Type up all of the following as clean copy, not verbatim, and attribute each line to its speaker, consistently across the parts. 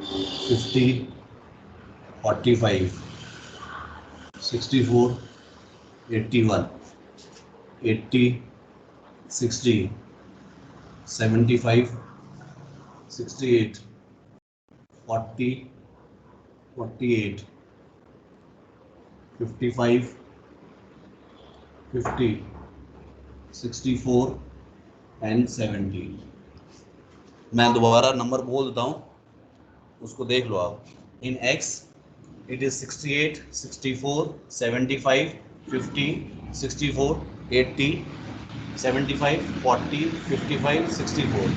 Speaker 1: 50, 45, 64, 81, 80, 60, 75, 68, 40, 48, 55, 50, 64 and 70। मैं दोबारा number बोल देता हूँ, उसको देख लो आप। इन x it is 68, 64, 75, 50, 64, 80, 75, 40, 55, 64,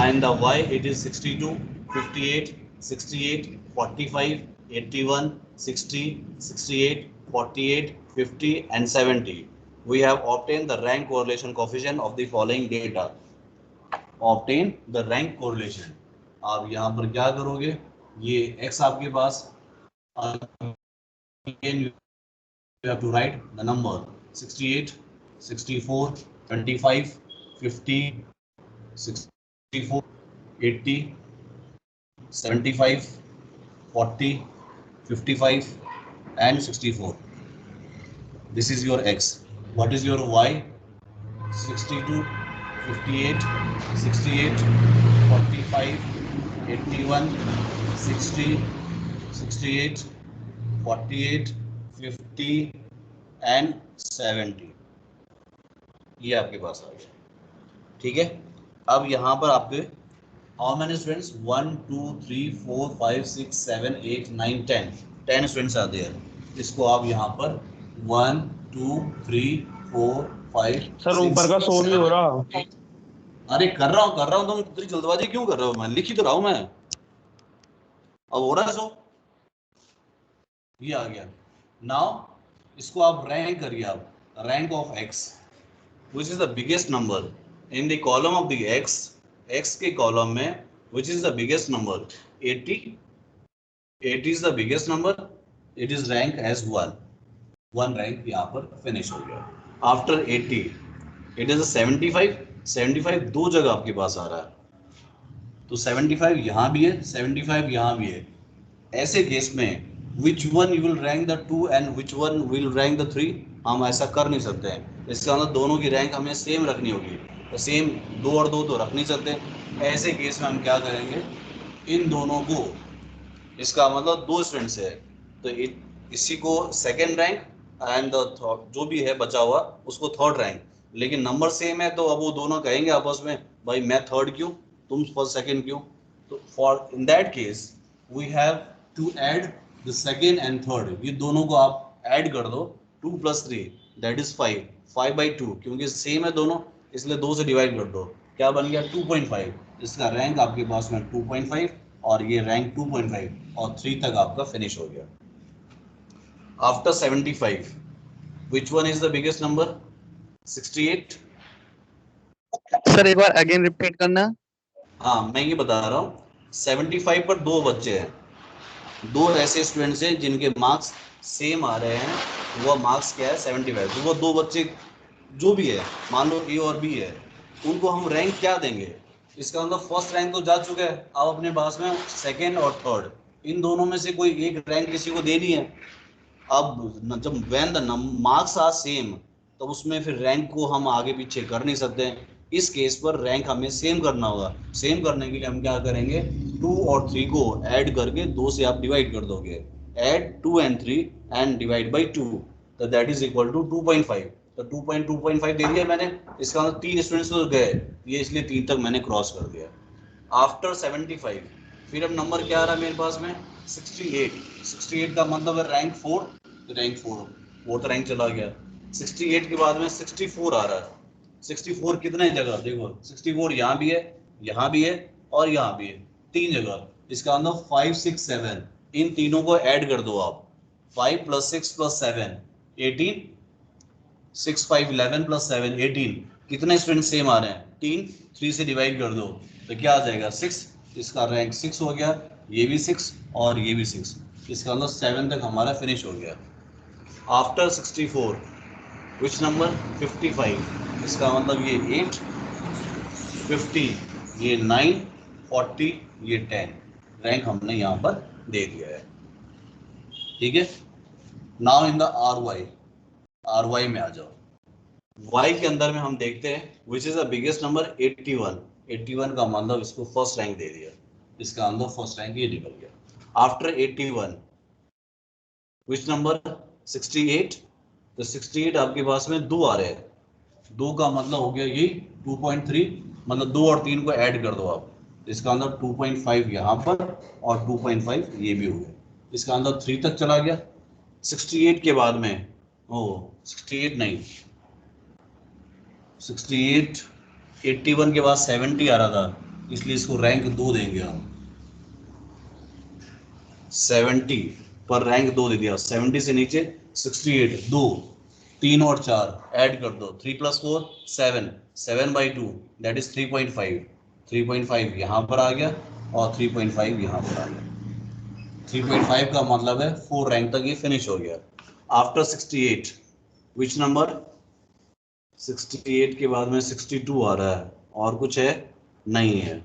Speaker 1: and the y it is 62, 58, 68, 45, 81, 60, 68, 48, 50 and 70. We have obtained the rank correlation coefficient of the following data. Obtain the rank correlation. आप यहाँ पर क्या करोगे, ये x आपके पास, again you have to write the number 68, 64, 25, 50, 64, 80, 75, 40, 55 and 64. This is your x. What is your y? 62, 58, 68, 45, 81, 60, 68, 48, 50 and 70। ये आपके पास आ गया, ठीक है। अब यहाँ पर आपके how many students, 1 2 3 4 5 6 7 8 9 10 students are there. इसको आप यहाँ पर 1 2 3 4 5
Speaker 2: सर
Speaker 1: 6
Speaker 2: ऊपर का शो नहीं हो
Speaker 1: 7
Speaker 2: रहा।
Speaker 1: 8। अरे कर रहा हूँ, तुम इतनी जल्दबाजी क्यों कर रहे हो? मैं लिख ही तो रहा हूँ मैं। अब हो रहा है सो, ये आ गया। नाउ इसको आप रैंक करिए, आप rank of x which is the biggest number in the column of the x के कॉलम में which is the biggest number 80 is the biggest number, it is ranked as 1 rank यहाँ पर finish हो गया। after 80 it is a 75 दो जगह आपके पास आ रहा है, तो 75 यहाँ भी है, 75 यहाँ भी है। ऐसे केस में which one you will rank the 2 and which one will rank the 3, हम ऐसा कर नहीं सकते हैं। इसका मतलब दोनों की रैंक हमें सेम रखनी होगी, तो सेम 2 और 2 तो रख नहीं सकते। ऐसे केस में हम क्या करेंगे, इन दोनों को, इसका मतलब 2 स्टूडेंट्स है तो इसी को सेकेंड रैंक एंड जो भी है बचा हुआ उसको थर्ड रैंक, लेकिन नंबर सेम है तो अब वो दोनों कहेंगे आपस में भाई मैं थर्ड क्यों, तुम फर्स्ट सेकेंड क्यों। तो for in that case we have to add the second and third, ये दोनों को आप ऐड कर दो, 2 + 3 दैट इज 5/2, क्योंकि सेम है दोनों इसलिए 2 से डिवाइड कर दो, क्या बन गया 2.5। इसका रैंक आपके पास में 2.5 और ये रैंक 2.5 और 3 तक आपका फिनिश हो गया। After 75 which one is the biggest number, 68।
Speaker 3: Sir एक बार अगेन रिपीट करना।
Speaker 1: हाँ मैं ये बता रहा हूँ, 75 पर 2 बच्चे हैं, 2 ऐसे स्टूडेंट्स हैं जिनके मार्क्स सेम आ रहे हैं, वो मार्क्स क्या है 75, तो वो 2 बच्चे जो भी है, मान लो ए और बी है, उनको हम रैंक क्या देंगे, इसका मतलब फर्स्ट रैंक तो जा चुका है, अब अपने पास में सेकेंड और थर्ड, इन दोनों में से कोई एक रैंक किसी को देनी है। अब जब when the marks are same तो उसमें फिर रैंक को हम आगे पीछे कर नहीं सकते हैं, इस केस पर रैंक हमें सेम करना होगा। सेम करने के लिए हम क्या करेंगे, 2 और 3 को ऐड करके 2 से आप डिवाइड कर दोगे, add 2 and 3 and divide by 2, तो दैट इज इक्वल टू 2.5, तो 2.5 दे दिया मैंने। इसका मतलब 3 स्टूडेंट्स तो गए, ये इसलिए 3 तक मैंने क्रॉस कर दिया। आफ्टर 75 फिर अब नंबर क्या आ रहा है मेरे पास में, 68 का मतलब है रैंक 4, तो रैंक 4 रैंक चला गया। 68 के बाद में 64 आ रहा है, 64 कितने जगह देखो, 64 यहाँ भी है, यहाँ भी है और यहाँ भी है, 3 जगह। इसका मतलब 5 6 7, इन तीनों को ऐड कर दो आप, 5 + 6 + 7 18, 6 5 11 + 7 18, कितने स्टूडेंट सेम आ रहे हैं, 3 से डिवाइड कर दो तो क्या आ जाएगा 6, इसका रैंक 6 हो गया, ये भी 6 और ये भी 6, इसका मतलब 7 तक हमारा फिनिश हो गया। आफ्टर 64 विच नंबर, 55, इसका मतलब ये 8, 50 ये 9, 40 ये 10, रैंक हमने यहाँ पर दे दिया है, ठीक है। Now in the R Y में आ जाओ। y के अंदर में हम देखते हैं which is the biggest number 81। 81 का मतलब इसको फर्स्ट रैंक दे दिया, इसका अंदर फर्स्ट रैंक ये निकल गया। After 81 which number 68। तो 68 आपके पास में दो आ रहे हैं, दो का मतलब हो गया ये 2.3, मतलब 2 और 3 को ऐड कर दो आप, इसका अंदर 2.5 यहाँ पर और 2.5 ये भी हो गया, इसका अंदर 3 तक चला गया। 68 के बाद में 68 नहीं, 68 81 के बाद 70 आ रहा था, इसलिए इसको रैंक 2 देंगे हम। 70 पर रैंक 2 दे दिया। 70 से नीचे 68, 2 3 और 4 ऐड कर दो, 3 + 4 7, 7/2 दैट इज 3.5। 3.5 यहाँ पर आ गया और 3.5 यहाँ पर आ गया। 3.5 का मतलब है 4 रैंक तक ये फिनिश हो गया। आफ्टर 68 विच नंबर 68 के बाद में 62 आ रहा है, और कुछ है नहीं है,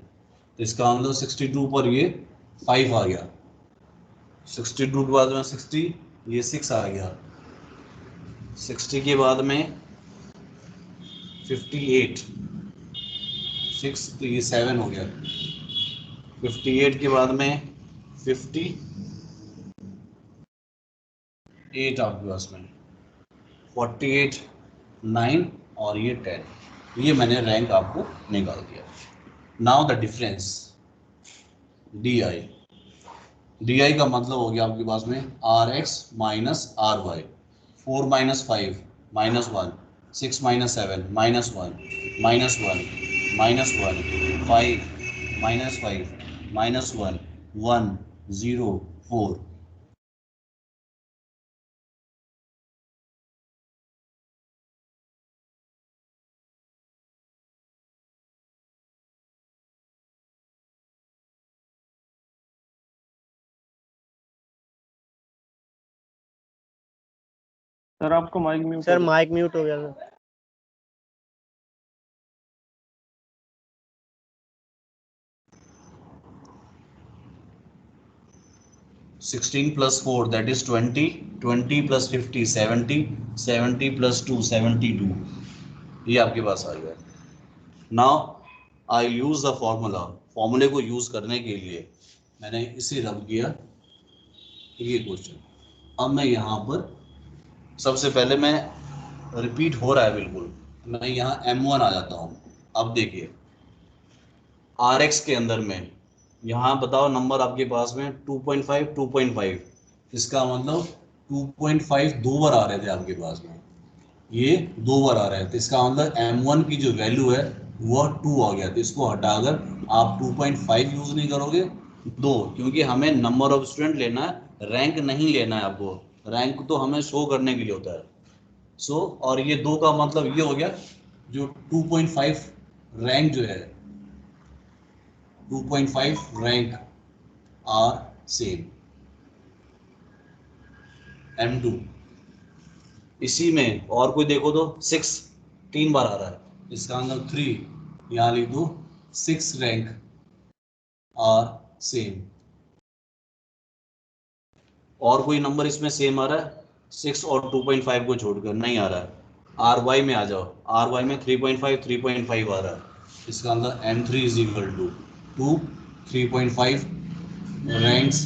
Speaker 1: तो इसका मतलब 62 पर ये 5 आ गया। 62 के बाद में 60, ये 6 आ गया। 60 के बाद में 58, 6 तो ये 7 हो गया। 58 के बाद में 58 आपके पास में 48, 9 और ये 10, ये मैंने रैंक आपको निकाल दिया। Now the difference D I का मतलब हो गया आपके पास में RX माइनस RY। 4 - 5 -1, 6 - 7 -1, -1 -1, 5 -5 -1, 1 0 4।
Speaker 2: सर आपको mic mute
Speaker 4: sir mic mute हो गया सर।
Speaker 1: 16 + 4 that is 20, 20 + 50 70, 70 + 2 72, ये आपके पास आ गया। Now I use the formula, फॉर्मूले को यूज करने के लिए मैंने इसे रब किया ये क्वेश्चन। अब मैं यहाँ पर सबसे पहले मैं रिपीट हो रहा है बिल्कुल, मैं यहाँ M1 आ जाता हूँ। अब देखिए RX के अंदर में यहाँ बताओ नंबर आपके पास में 2.5 2.5, इसका मतलब 2.5 दो बार आ रहे थे आपके पास में, ये दो बार आ रहे थे, इसका मतलब M1 की जो वैल्यू है वह 2 आ गया। तो इसको हटाकर आप 2.5 यूज नहीं करोगे, 2, क्योंकि हमें नंबर ऑफ स्टूडेंट लेना है, रैंक नहीं लेना है आपको, रैंक तो हमें शो करने के लिए होता है। सो और ये 2 का मतलब ये हो गया जो 2.5 रैंक जो है 2.5 रैंक आर सेम M2। इसी में और कोई देखो तो 6 3 बार आ रहा है, इसका मतलब 3, यहाँ लिख दो 6 रैंक आर सेम। और कोई नंबर इसमें सेम आ रहा है 6 और 2.5 को छोड़कर नहीं आ रहा है। RY में आ जाओ, RY में 3.5 3.5 आ रहा है, इसका मतलब M3 = 2 3.5 रैंक्स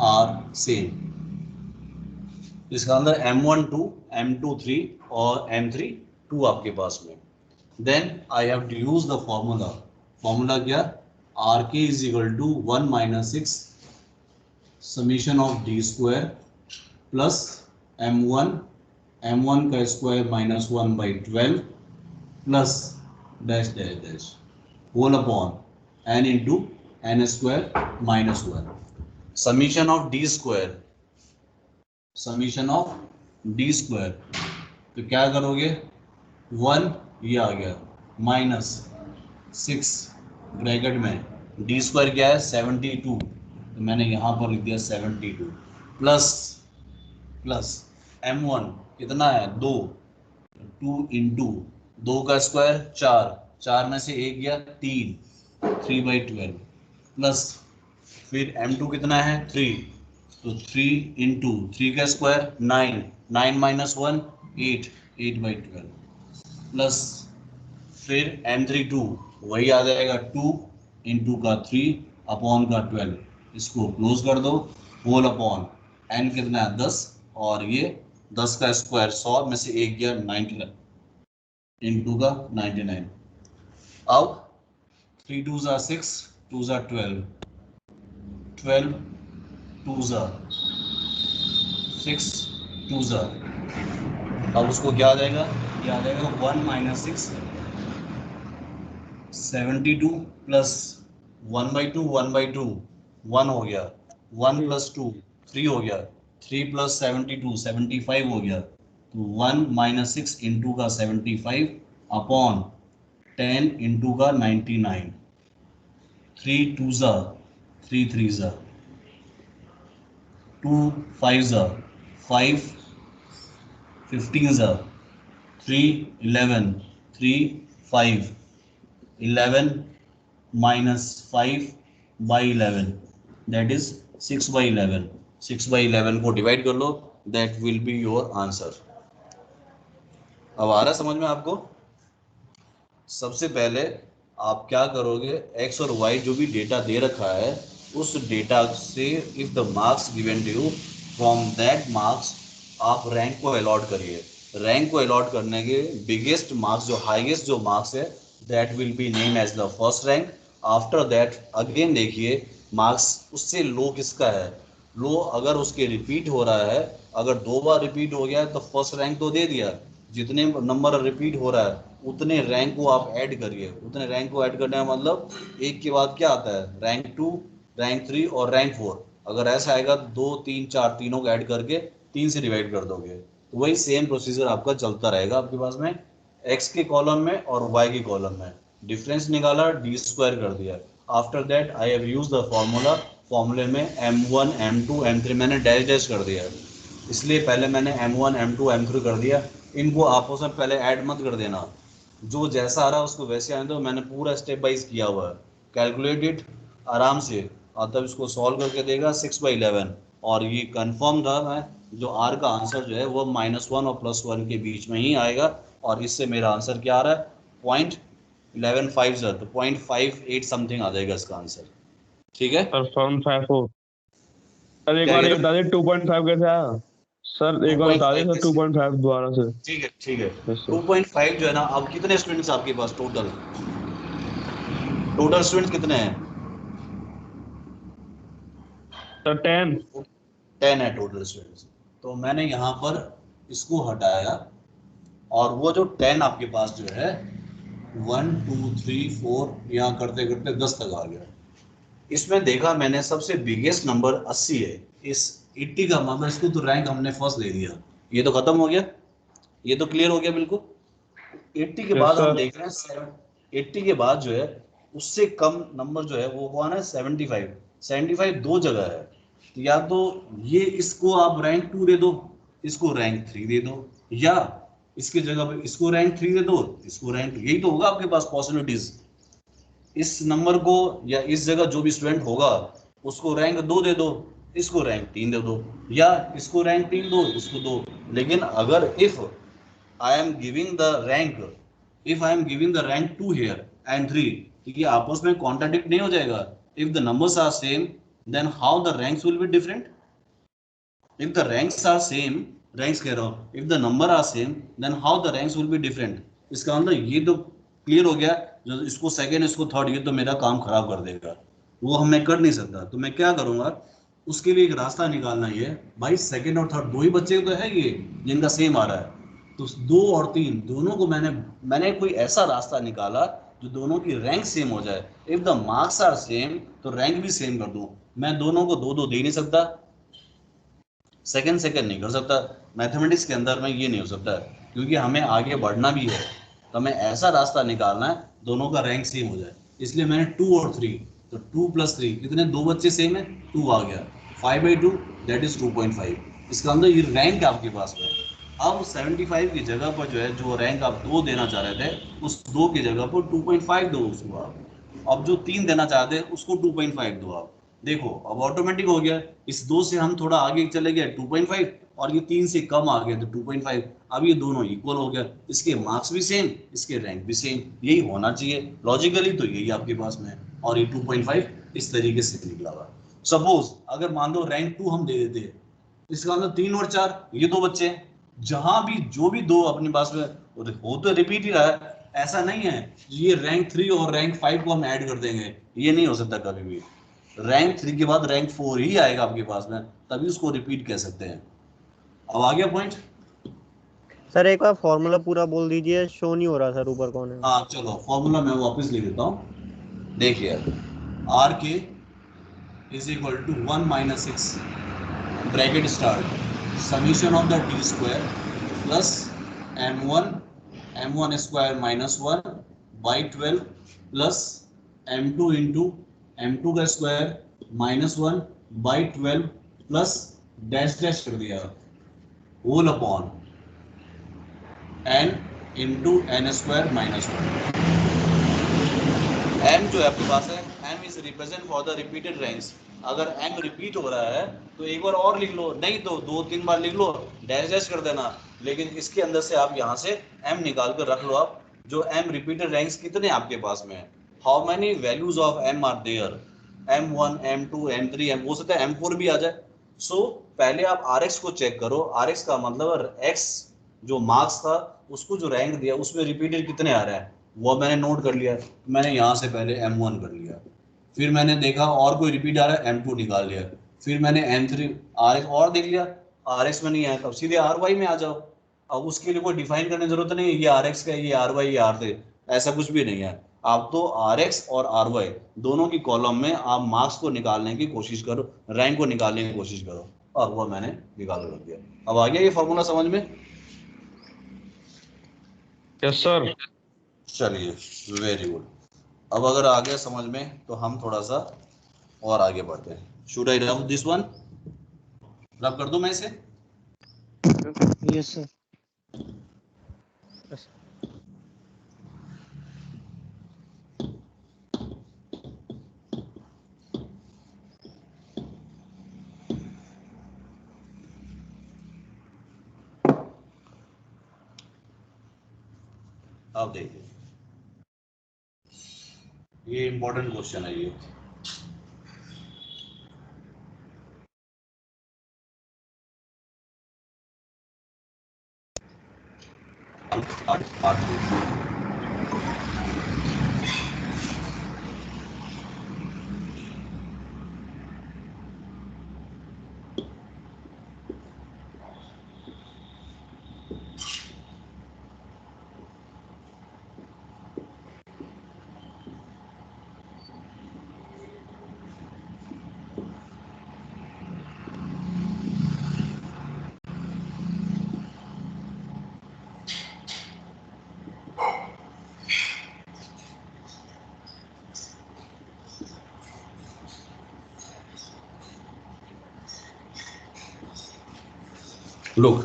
Speaker 1: आर सेम, इसका अंदर M1 2 M2 3 और M3 2 आपके पास में। Then I have to use the formula, formula क्या, RK = 1 - 6 summation of D² plus M1 का square -1/12 plus dash dash dash whole upon n into n² -1 summation of D²। तो क्या करोगे 1 ये आ गया -6 ब्रैकेट में D² क्या है 72, तो मैंने यहाँ पर लिख दिया 72 प्लस M1 कितना है 2, 2 इंटू 2 का स्क्वायर 4, 4 में से 1 गया 3, 3/12 प्लस फिर m2 कितना है 3, तो 3 इंटू 3 का स्क्वायर 9, 9 माइनस 1 8, 8/12 प्लस फिर m3 2 वही आ जाएगा 2 इंटू का 3 अपॉन का 12, इसको क्लोज कर दो, होल अपॉन n कितना है 10, और ये 10 का स्क्वायर 100 में से एक गया 99 इंटू का 99। अब 3 2s are 6, 2s are 12, 12 2s are 6, 2s are, अब उसको क्या आ जाएगा, ये आ जाएगा 1 माइनस 6 72 प्लस 1/2 1/2 1 हो गया, 1 प्लस 2 3 हो गया, 3 प्लस 72 75 हो गया, तो 1 माइनस 6 इंटू का 75 अपॉन 10 इंटू का 99, 3 2s are 3 3s are 2 5s are 5 15s are 3 11 3 5 11 minus 5 by 11 that is 6 by 11, 6 by 11 को डिवाइड कर लो, that will be your answer। अब आ रहा समझ में आपको? सबसे पहले आप क्या करोगे, x और y जो भी डेटा दे रखा है उस डेटा से if the marks given to you from that marks आप रैंक को अलॉट करिए। रैंक को अलॉट करने के बिगेस्ट मार्क्स जो हाईएस्ट जो मार्क्स है that will be name as the first rank. After that again देखिए मार्क्स उससे लो किसका है, लो अगर उसके रिपीट हो रहा है, अगर 2 बार रिपीट हो गया है तो फर्स्ट रैंक तो दे दिया, जितने नंबर रिपीट हो रहा है उतने रैंक को आप ऐड करिए। उतने रैंक को ऐड करने का मतलब एक के बाद क्या आता है, रैंक 2, रैंक 3 और रैंक 4। अगर ऐसा आएगा 2 3 4 तीनों को ऐड करके 3 से डिवाइड कर दोगे, तो वही सेम प्रोसीजर आपका चलता रहेगा आपके पास में एक्स के कॉलम में और वाई के कॉलम में। डिफरेंस निकाला, डी स्क्वायर कर दिया। After that I have use the formula, फॉर्मूले में m1 m2 m3 मैंने डैश डैश कर दिया, इसलिए पहले मैंने m1 m2 m3 कर दिया। इनको आपस में पहले ऐड मत कर देना, जो जैसा आ रहा है उसको वैसे आने दो। मैंने पूरा स्टेप वाइज किया हुआ है, कैलकुलेटेड आराम से, और तब इसको सॉल्व करके देगा 6/11। और ये कंफर्म था मैं, जो आर का आंसर जो है वो -1 और +1 के बीच में ही आएगा। और इससे मेरा आंसर क्या आ रहा है, 0.1150, तो 0.58 समथिंग आ जाएगा इसका आंसर। ठीक है,
Speaker 2: सर 754। सर एक
Speaker 1: क्या
Speaker 2: बार
Speaker 1: कह
Speaker 2: ये
Speaker 1: रहे
Speaker 2: बता
Speaker 1: हो?
Speaker 2: दीजिए 2.5 कैसे आया? सर एक बार बता
Speaker 1: 2.5
Speaker 2: दीजिए सर 2.5 दोबारा से।
Speaker 1: ठीक है ठीक है।
Speaker 2: Yes sir.
Speaker 1: 2.5 जो है ना, अब कितने स्टूडेंट्स आपके पास टोटल, टोटल स्टूडेंट्स कितने हैं?
Speaker 2: सर 10।
Speaker 1: 10 है टोटल स्टूडेंट्स। तो मैंने यहाँ पर इसको हटाया, और वो जो 10 आपके पास जो है 1 2 3 4 यहाँ करते करते 10 तक आ गया। इसमें देखा मैंने सबसे बिगेस्ट नंबर 80 है। इस 80 का मतलब इसको तो रैंक हमने फर्स्ट ले लिया, ये तो खत्म हो गया, ये तो क्लियर हो गया बिल्कुल। 80 के
Speaker 2: यस
Speaker 1: बाद हम
Speaker 2: सर।
Speaker 1: देख रहे हैं 80 के बाद जो है उससे कम नंबर जो है वो कौन है, 75। 75 दो जगह है, तो या तो ये इसको आप रैंक 2 दे दो, इसको रैंक 3 दे दो, या इसकी जगह पे इसको रैंक 3 दे दो, इसको रैंक, यही तो होगा आपके पास पॉसिबिलिटीज। इस नंबर को या इस जगह जो भी स्टूडेंट होगा उसको रैंक 2 दे दो, इसको रैंक 3 दे दो, या इसको रैंक 3 दो, इसको 2। लेकिन अगर if I am giving the rank, if I am giving the rank 2 here and 3, तो ये आपस में कॉन्ट्राडिक्ट नहीं हो जाएगा? If the numbers are same, then how the ranks will be different? If the ranks are same, ranks कह रहा हूँ, if the number are same, then how the ranks will be different? इसका मतलब ये तो क्लियर हो गया, जो इसको सेकंड इसको थर्ड, ये तो मेरा काम खराब कर देगा, वो हम मैं कर नहीं सकता। तो मैं क्या करूँगा, उसके लिए एक रास्ता निकालना ही है भाई। सेकंड और थर्ड दो ही बच्चे तो है ये जिनका सेम आ रहा है, तो 2 और 3 दोनों को मैंने कोई ऐसा रास्ता निकाला जो दोनों की रैंक सेम हो जाए। If the marks are same तो रैंक भी सेम कर दूं। मैं दोनों को 2 2 दे नहीं सकता, सेकंड सेकंड नहीं कर सकता, मैथमेटिक्स के अंदर में ये नहीं हो सकता, क्योंकि हमें आगे बढ़ना भी है। तो हमें ऐसा रास्ता निकालना है दोनों का रैंक सेम हो जाए, इसलिए मैंने 2 और 3, तो 2 + 3 कितने, 2 बच्चे सेम है, 2 आ गया, 5/2 दैट इज 2.5। इसका अंदर ये रैंक आपके पास में। अब 75 की जगह पर जो है, जो रैंक आप 2 देना चाह रहे थे, उस 2 की जगह पर 2.5 दो उसको आप। अब जो 3 देना चाहते हैं उसको 2.5 दो आप। देखो अब ऑटोमेटिक हो गया, इस 2 से हम थोड़ा आगे चले गए 2.5, और ये 3 से कम आ गया तो 2.5। अब ये दोनों इक्वल हो गया, इसके मार्क्स भी सेम, इसके रैंक भी सेम, यही होना चाहिए लॉजिकली, तो यही आपके पास में है। और ये 2.5 इस तरीके से निकला हुआ। सपोज अगर मान लो रैंक 2 हम दे देते हैं, इसका मतलब 3 और 4 ये 2 बच्चे हैं, जहां भी जो भी 2 अपने पास में हो तो रिपीट ही रहा है, ऐसा नहीं है ये रैंक 3 और रैंक 5 को हम ऐड कर देंगे, ये नहीं हो सकता कभी भी। रैंक 3 के बाद रैंक 4 ही आएगा आपके पास में, तभी उसको रिपीट कह सकते हैं। अब आ गया पॉइंट।
Speaker 4: सर एक बार फॉर्मूला पूरा बोल दीजिए, शो नहीं हो रहा सर ऊपर कौन है।
Speaker 1: हाँ चलो फॉर्मूला मैं वापस लिख देता हूँ। देखिए R K is equal to 1 minus 6 bracket start summation of the T square plus m1 square minus 1 by 12 plus m2 into m2 का square minus 1 by 12 plus dash dash कर दिया whole upon n into N square minus 1। m जो है आपके पास है, m is represent for the repeated ranks. अगर m repeat हो रहा है तो एक बार और लिख लो, नहीं तो 2-3 बार लिख लो, डैश डैश कर देना, लेकिन इसके अंदर से आप यहाँ से m निकाल कर रख लो। आप जो m रिपीटेड रैंक्स कितने आपके पास में है, how many values of m are there, m1 m2 m3 m, हो सकता है m4 भी आ जाए। सो पहले आप rx को चेक करो, rx का मतलब x जो मार्क्स था उसको जो रैंक दिया उसमें रिपीटेड कितने आ रहे हैं, वो मैंने नोट कर लिया। मैंने यहाँ से पहले m1 कर लिया, फिर मैंने देखा और कोई रिपीट आ रहा है m2 निकाल लिया, फिर मैंने m3 rx और देख लिया, rx में नहीं आया तब सीधे ry में आ जाओ। अब उसके लिए कोई डिफाइन करने की जरूरत नहीं है ये rx का ये ry ये r3, ऐसा कुछ भी नहीं है। आप तो rx और ry दोनों की कॉलम में आप मार्क्स को निकालने की कोशिश करो, रैंक को निकालने की कोशिश करो, और वो मैंने निकाल कर दिया। अब आ गया ये फॉर्मूला समझ में।
Speaker 2: Yes sir.
Speaker 1: चलिए वेरी गुड। अब अगर आ गया समझ में तो हम थोड़ा सा और आगे बढ़ते हैं। Should I rub this one, रब कर दूं मैं इसे।
Speaker 4: Yes sir.
Speaker 1: अब देखिए ये इंपॉर्टेंट क्वेश्चन है ये। लुक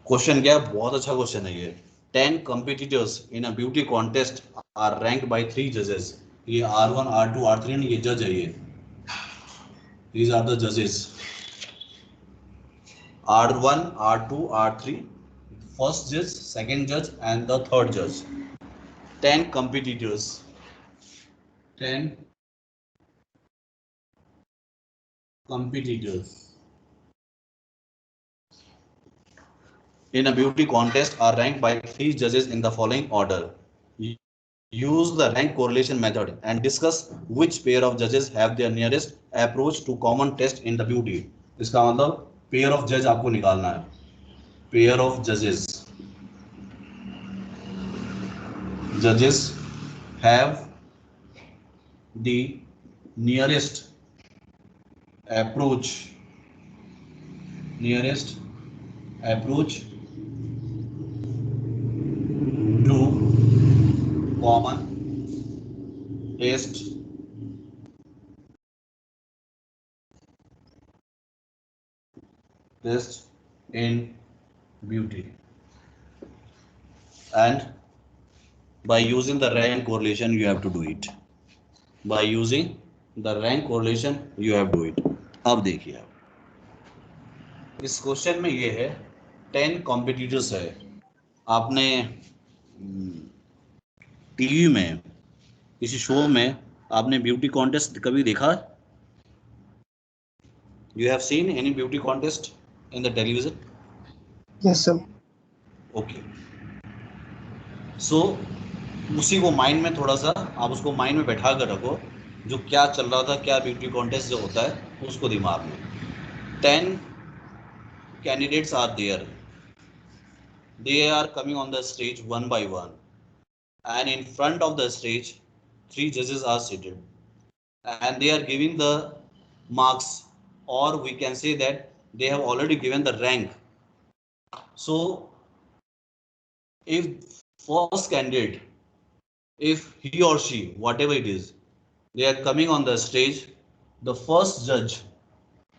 Speaker 1: क्वेश्चन क्या है, बहुत अच्छा क्वेश्चन है ये। 10 competitors in a beauty contest are ranked by 3 judges। ये R1 R2 R3 ये जज है ये, these are the judges R1 R2 R3, first judge, second judge and the third judge। 10 competitors, 10 competitors in a beauty contest are ranked by 3 judges in the following order। Use the rank correlation method and discuss which pair of judges have their nearest approach to common test in the beauty। इसका मतलब pair of judge आपको निकालना है, pair of judges have the nearest approach to common test in beauty, and by using the rank correlation you have to do it, by using the rank correlation you have do it. अब देखिए आप, इस question में ये है 10 competitors है। आपने TV में किसी शो में आपने ब्यूटी कॉन्टेस्ट कभी देखा? You have seen any beauty contest in the television?
Speaker 5: Yes sir.
Speaker 1: Okay, so उसी को माइंड में थोड़ा सा आप उसको माइंड में बैठा कर रखो, जो क्या चल रहा था, क्या ब्यूटी कॉन्टेस्ट जो होता है उसको दिमाग में। 10 candidates are there, they are coming on the stage one by one, and in front of the stage 3 judges are seated, and they are giving the marks, or we can say that they have already given the rank. So if first candidate, if he or she, whatever it is, they are coming on the stage, the first judge,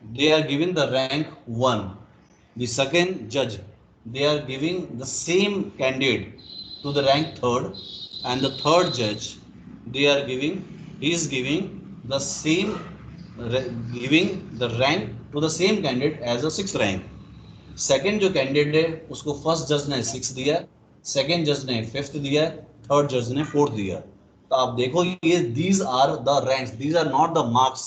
Speaker 1: they are giving the rank 1. The second judge, they are giving the same candidate to the rank 3rd, and the third judge, they are giving, he is giving the same, giving the rank to the same candidate as a 6th rank. Second जो candidate है उसको first जज ने 6 दिया, second जज ने 5th दिया, third जज ने 4th दिया। तो आप देखो ये these are the ranks, these are not the marks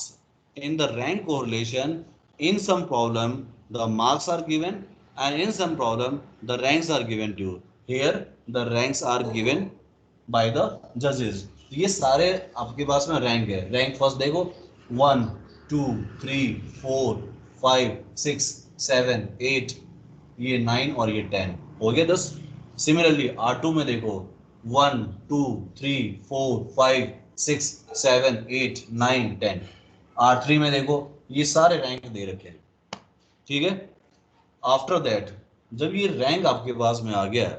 Speaker 1: in the rank correlation. In some problem the marks are given and in some problem the ranks are given to you. Here the ranks are given by the judges. ये सारे आपके पास में rank है। Rank first देखो 1 2 3 4 5 6 7 8, ये 9 और ये 10 हो गया 10। सिमिलरली R2 में देखो 1 2 3 4 5 6 7 8 9 10। R3 में देखो ये सारे रैंक दे रखे हैं, ठीक है। आफ्टर दैट जब ये रैंक आपके पास में आ गया,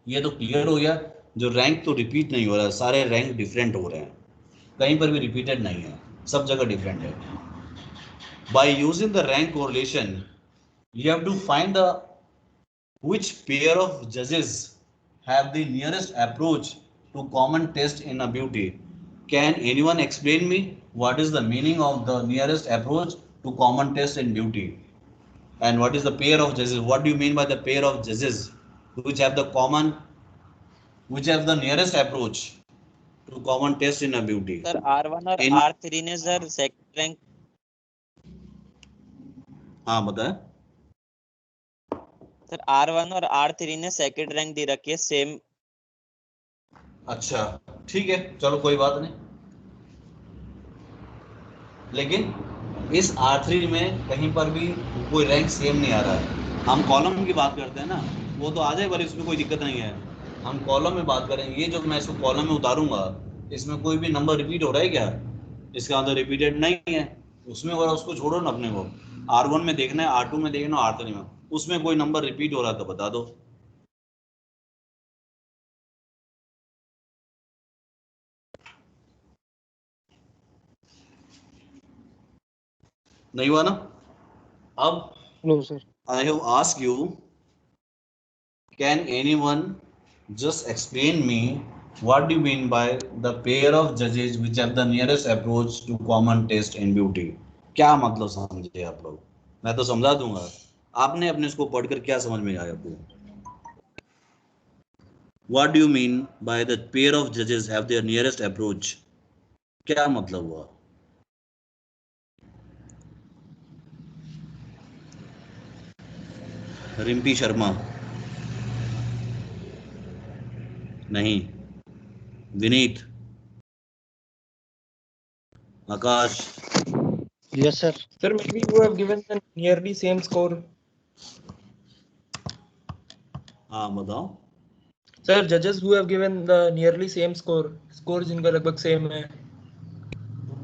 Speaker 1: ये तो क्लियर हो गया, जो रैंक तो रिपीट नहीं हो रहा है, सारे रैंक डिफरेंट हो रहे हैं, कहीं पर भी रिपीटेड नहीं है, सब जगह डिफरेंट है। By using the rank correlation you have to find the which pair of judges have the nearest approach to common test in a beauty. Can anyone explain me what is the meaning of the nearest approach to common test in beauty, and what is the pair of judges? What do you mean by the pair of judges which have the common, which have the nearest approach to common test in a beauty?
Speaker 6: Sir R1 और
Speaker 1: In-
Speaker 6: R3 ने sir second rank,
Speaker 1: हाँ बताए
Speaker 6: sir R1 और R3 ने second rank दे रखी है same.
Speaker 1: अच्छा ठीक है, चलो कोई बात नहीं, लेकिन इस R3 में कहीं पर भी कोई रैंक सेम नहीं आ रहा है। हम कॉलम की बात करते हैं ना, वो तो आ जाए पर इसमें कोई दिक्कत नहीं है, हम कॉलम में बात करेंगे। ये जो मैं इसको कॉलम में उतारूंगा, इसमें कोई भी नंबर रिपीट हो रहा है क्या? इसका आंसर रिपीटेड नहीं है, उसमें हो रहा, उसको छोड़ो ना, अपने को R1 में देखना है, R2 में देखना है, R3 में, उसमें कोई नंबर रिपीट हो रहा है तो बता दो। नहीं हुआ ना? अब
Speaker 5: no sir.
Speaker 1: I have asked you, can anyone just explain me what do you mean by the pair of judges which have the nearest approach to common taste in beauty? क्या मतलब समझे आप लोग? मैं तो समझा दूंगा, आपने अपने इसको पढ़कर क्या समझ में आया आपको? What do you mean by the pair of judges have their nearest approach? क्या मतलब हुआ? रिम्पी शर्मा नहीं, विनीत, आकाश,
Speaker 3: Yes, sir.
Speaker 5: Sir, maybe you have given the nearly same score.
Speaker 1: हाँ बताओ।
Speaker 5: Sir, judges who have given the nearly same score, scores जिनका लगभग same है।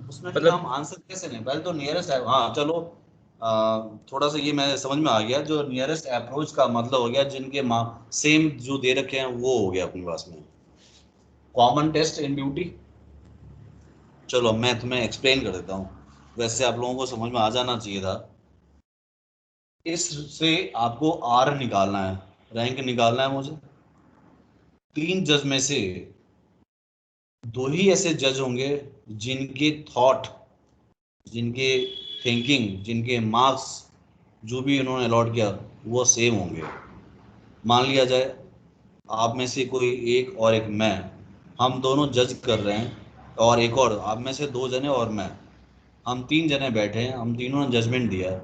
Speaker 1: उसमें फिर हम आंसर कैसे लें? पहले तो नियरेस्ट है, हाँ चलो थोड़ा सा ये मैं समझ में आ गया, जो नियरेस्ट अप्रोच का मतलब हो गया जिनके सेम जो दे रखे हैं वो हो गया अपने पास में कॉमन टेस्ट इन ब्यूटी। चलो मैं तुम्हें एक्सप्लेन कर देता हूँ, वैसे आप लोगों को समझ में आ जाना चाहिए था। इससे आपको आर निकालना है, रैंक निकालना है मुझे। 3 जज में से दो ही ऐसे जज होंगे जिनके थॉट, जिनके थिंकिंग, जिनके मार्क्स जो भी इन्होंने अलॉट किया वो सेम होंगे। मान लिया जाए आप में से कोई एक और एक मैं, हम दोनों जज कर रहे हैं, और एक और आप में से दो जने और मैं, हम तीन जने बैठे हैं, हम तीनों ने जजमेंट दिया है।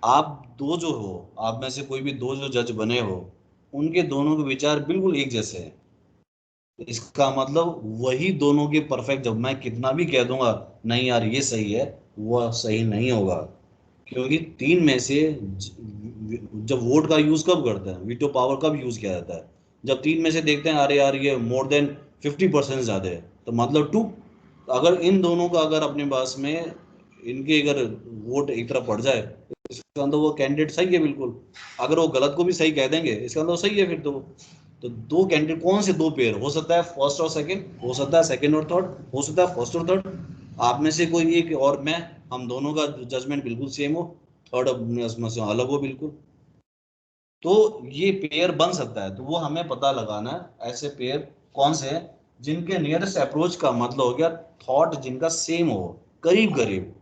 Speaker 1: आप दो जो हो, आप में से कोई भी दो जो जज बने हो, उनके दोनों के विचार बिल्कुल एक जैसे हैं। इसका मतलब वही दोनों के परफेक्ट, जब मैं कितना भी कह दूंगा नहीं यार ये सही है, वह सही नहीं होगा। क्योंकि तीन में से जब वोट का यूज कब करते हैं, वीटो पावर कब यूज किया जाता है, जब तीन में से देखते हैं अरे यार ये मोर देन 50% ज्यादा है, तो मतलब टू। अगर इन दोनों का अगर अपने पास में इनके अगर वोट एक तरफ पड़ जाए, इसका मतलब वो कैंडिडेट सही है बिल्कुल। अगर वो गलत को भी सही कह देंगे, इसका मतलब सही है फिर तो दो कैंडिडेट कौन से दो पेयर हो सकता है, फर्स्ट और सेकंड, हो सकता है सेकंड और थर्ड, हो सकता है फर्स्ट और थर्ड। आप में से कोई एक और मैं, हम दोनों का जजमेंट बिल्कुल सेम हो, थर्ड में से अलग हो बिल्कुल, तो ये पेयर बन सकता है। तो वो हमें पता लगाना है ऐसे पेयर कौन से हैं जिनके नियरेस्ट अप्रोच का मतलब हो गया थॉट जिनका सेम हो, करीब करीब,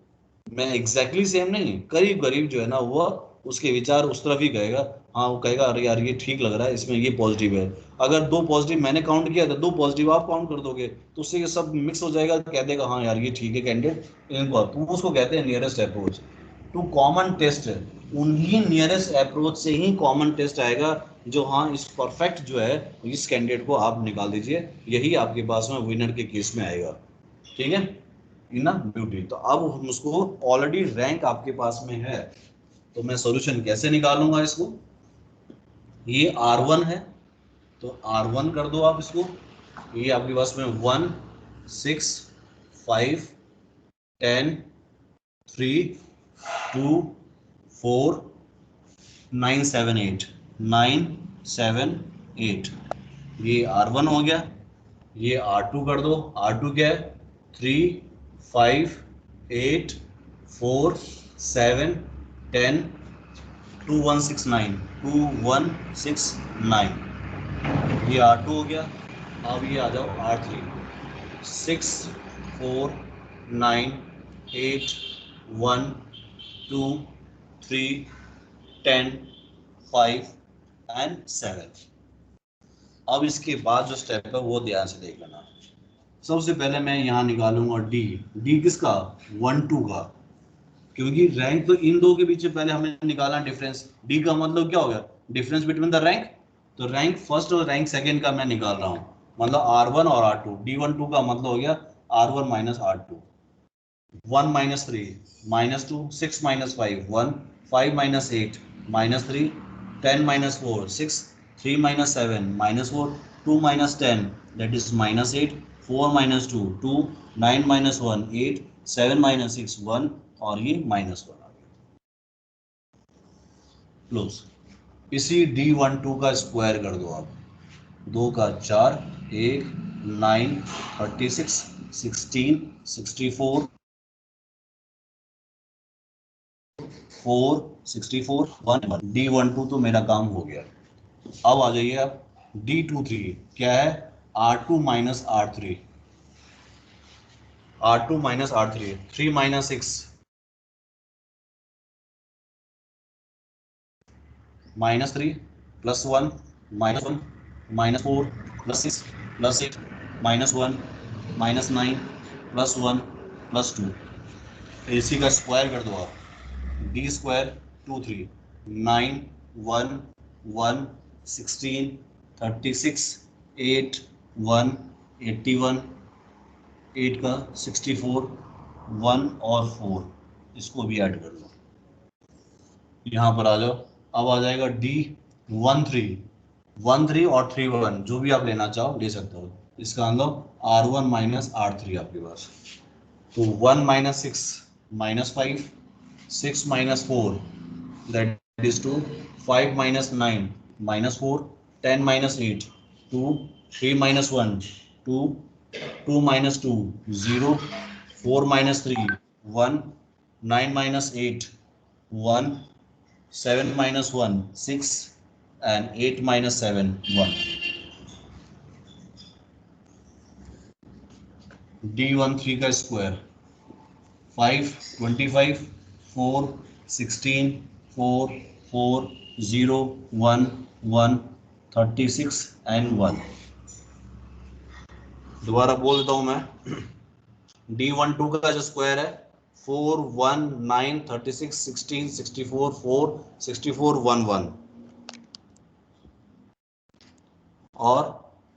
Speaker 1: मैं एग्जैक्टली सेम नहीं, करीब करीब जो है ना वो उसके विचार उस तरफ ही कहेगा। हाँ वो कहेगा अरे यार ये ठीक लग रहा है, इसमें ये पॉजिटिव है। अगर दो पॉजिटिव मैंने काउंट किया था, दो पॉजिटिव आप काउंट कर दोगे, तो उससे ये सब मिक्स हो जाएगा, कह देगा हाँ यार ये ठीक है कैंडिडेट इनको, तो उसको कहते हैं nearest approach to common test. उन्हीं नियरेस्ट अप्रोच से ही कॉमन टेस्ट आएगा जो हाँ इस परफेक्ट जो है इस कैंडिडेट को आप निकाल दीजिए, यही आपके पास में विनर के केस में आएगा। ठीक है ना ब्यूटी। तो अब हम उसको ऑलरेडी रैंक आपके पास में है, तो मैं सॉल्यूशन कैसे निकालूंगा इसको, ये R1 है तो R1 कर दो आप इसको। ये आपके पास में 1 6 5 10 3 2 4 9 7 8 9 7 8, ये R1 हो गया। ये R2 कर दो, R2 क्या है 3 5 8 4 7 10 2 1 6 9 2 1 6 9, ये R2 हो गया। अब ये आ जाओ R3 6 4 9 8 1 2 3 10 5 एंड 7। अब इसके बाद जो स्टेप है वो ध्यान से देख लेना। सबसे पहले मैं यहाँ निकालूंगा डी। डी किसका, 1 2 का, क्योंकि रैंक तो इन दो के बीच में पहले हमें निकालना डिफरेंस। डी का मतलब क्या हो गया, डिफरेंस बिटवीन द रैंक। तो रैंक फर्स्ट और रैंक सेकंड का मैं निकाल रहा हूँ, मतलब R1 और R2। D12 का मतलब हो गया R1 minus R2। 1 minus 3 minus 2 6 minus 5 1 5 minus 8 minus 3 10 minus 4 6 3 minus 7 minus 4 2 minus 10 that is minus 8 4 minus 2 2 9 minus 1 8 7 minus 6 1 और ये माइनस 1 आ गया क्लोज। इसी D12 का स्क्वायर कर दो आप, 2 का 4 1 9 36 16 64 4 64 1 D12 तो मेरा काम हो गया। अब आ जाइए आप D23 क्या है, R2 minus R3, R2 minus R3 3 minus 6 minus 3 plus 1 minus 1 minus 4 plus 6 plus 8 minus 1 minus 9 plus 1 plus 2, इसी का स्क्वायर कर दो आप। डी स्क्वायर 2 3 9 1 1 16 36 8 1 81 8 का 64 1 और 4, इसको भी ऐड कर लो। यहाँ पर आ जाओ, अब आ जाएगा D 1 3 और 3 1 जो भी आप लेना चाहो ले सकते हो। इसका मतलब R1 माइनस R3 आपके पास, तो 1 minus 6 minus 5 6 minus 4 that is 2 5 minus 9 minus 4 10 minus 8 2 3 minus 1 2 2 minus 2 0 4 minus 3 1 9 minus 8 1 7 minus 1 6 and 8 minus 7 1। D13 का स्क्वायर 5 25 4 16 4 4 0 1 1 36 एंड 1। दोबारा बोल देता हूं मैं। D12 का जो स्क्वायर है 4 1 9 36 16 64 4 64 1 1 और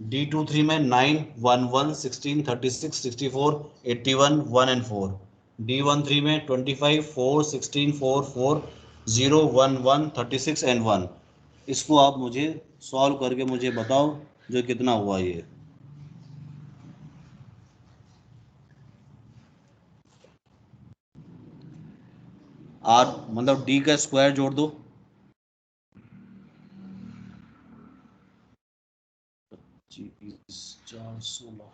Speaker 1: D23 में 9 1 1 16 36 64 81 1 एंड 4। D13 में 25 4 16 4 4 0 1 1 36 एंड 1। इसको आप मुझे सॉल्व करके मुझे बताओ जो कितना हुआ ये। आर मतलब डी का स्क्वायर जोड़ दो। 4 16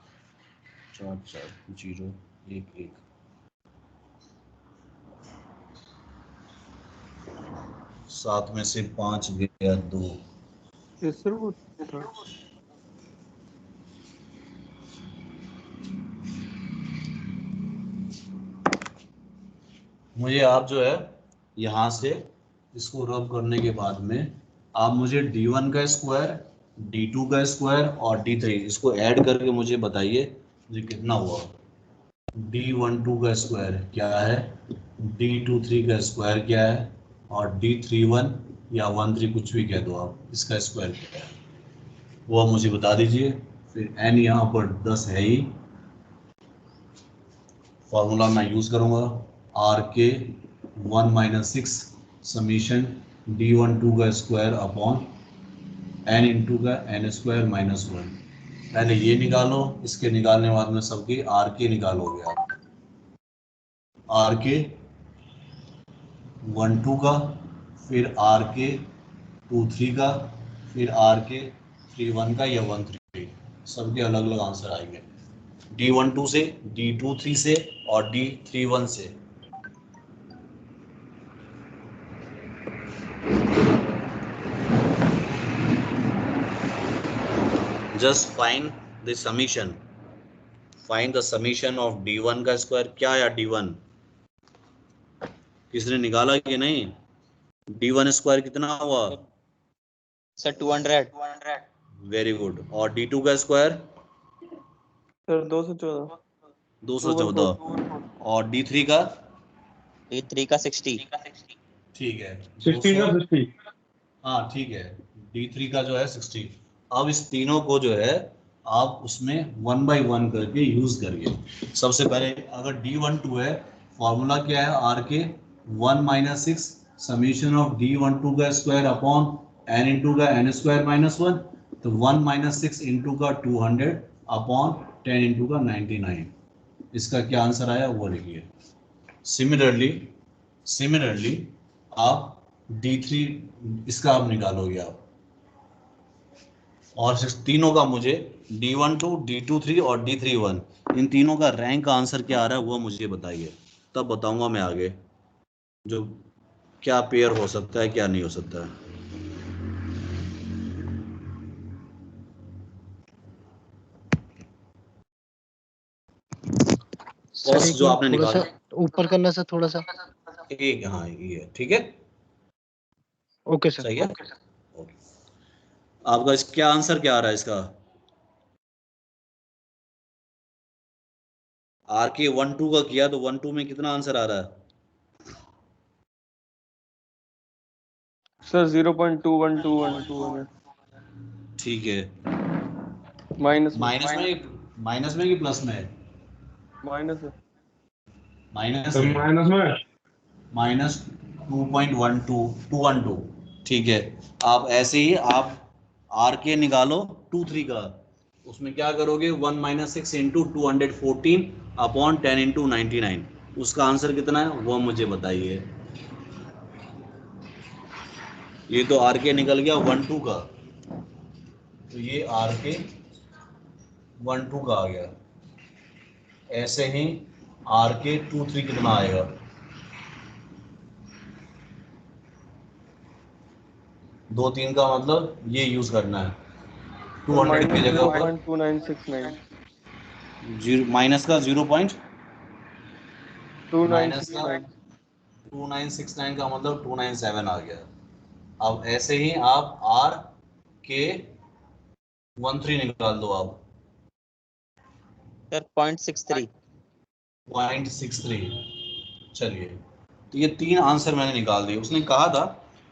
Speaker 1: 4 4 0 1 1 7 में से 5 गया 2। मुझे आप जो है यहाँ से इसको रब करने के बाद में आप मुझे D1 का स्क्वायर D2 का स्क्वायर और D3 इसको ऐड करके मुझे बताइए मुझे कितना हुआ। D12 का स्क्वायर क्या है, D23 का स्क्वायर क्या है और D31 या 13 कुछ भी कह दो आप, इसका स्क्वायर क्या है वो आप मुझे बता दीजिए। फिर n यहाँ पर 10 है ही, फॉर्मूला मैं यूज़ करूँगा are K 1 minus 6 summation D12 का स्क्वायर अपॉन n इंटू का n स्क्वायर माइनस 1। पहले ये निकालो, इसके निकालने के बाद में सबकी आर के निकालोगे आप। आर के 12 का, फिर आर के 23 का, फिर आर के 31 का या 13, सबके अलग अलग आंसर आएंगे। D12 से, D23 से और D31 से। Just find the summation, find the summation of D1 का स्क्वायर क्या है। D1 किसने निकाला कि नहीं? D1 स्क्वायर कितना हुआ
Speaker 6: सर 200।
Speaker 1: Very good. और D2 का स्क्वायर
Speaker 2: सर 214
Speaker 1: 214 और D3 का
Speaker 6: D3 का 60।
Speaker 1: ठीक है
Speaker 2: 60 का
Speaker 1: 200।
Speaker 2: 60।
Speaker 1: हाँ ठीक है, D3 का जो है 60। अब इस तीनों को जो है आप उसमें 1 बाई 1 करके यूज करिए। सबसे पहले अगर D12 है, फॉर्मूला क्या है are K 1 minus 6 summation of D12 का स्क्वायर अपॉन n इंटू का n स्क्वायर माइनस 1। तो 1 माइनस 6 इंटू का 200 अपॉन 10 इंटू का 99। इसका क्या आंसर आया वो लिखिए। सिमिलरली आप D3 इसका आप निकालोगे आप, और तीनों का मुझे D12, D23 और D31 इन तीनों का रैंक का आंसर क्या आ रहा है वो मुझे बताइए, तब बताऊंगा मैं आगे जो क्या पेयर हो सकता है क्या नहीं हो सकता है।
Speaker 3: सर
Speaker 1: फर्स्ट
Speaker 3: एक
Speaker 1: जो
Speaker 3: मिनट
Speaker 1: आपने
Speaker 3: थोड़ा सा
Speaker 1: निकाला
Speaker 3: ऊपर करना सर, थोड़ा सा।
Speaker 1: एक, हाँ ये ठीक है,
Speaker 3: ओके सर।
Speaker 1: सही है। ओके, आपका क्या आंसर क्या आ रहा है इसका? आर के 1 2 का किया तो 1 2 में कितना आंसर आ रहा है?
Speaker 2: सर 0.21212 है।
Speaker 1: ठीक है,
Speaker 2: माइनस में।
Speaker 1: माइनस में कि प्लस में?
Speaker 2: माइनस है।
Speaker 1: माइनस
Speaker 2: सर
Speaker 1: है,
Speaker 2: माइनस में।
Speaker 1: माइनस 2.12 ठीक है। आप ऐसे ही आप आर के निकालो 2 3 का, उसमें क्या करोगे 1 माइनस 6 इंटू 214 अपॉन 10 इंटू 99, उसका आंसर कितना है वो मुझे बताइए। ये तो आर के निकल गया 1 2 का, तो ये आर के 1 2 का आ गया। ऐसे ही आर के 2 3 कितना आएगा? 2 3 का मतलब ये यूज करना है
Speaker 2: सर
Speaker 1: 200 की
Speaker 2: माइनस
Speaker 1: जगह पर।
Speaker 2: 0.2969।
Speaker 1: माइनस का 0. माइनस का
Speaker 2: 2969
Speaker 1: 2969 का मतलब 297 आ गया। अब ऐसे ही आप आर के 13 निकाल दो आप।
Speaker 6: सर 0.63।
Speaker 1: 0.63। चलिए, तो ये 3 आंसर मैंने निकाल दिए। उसने कहा था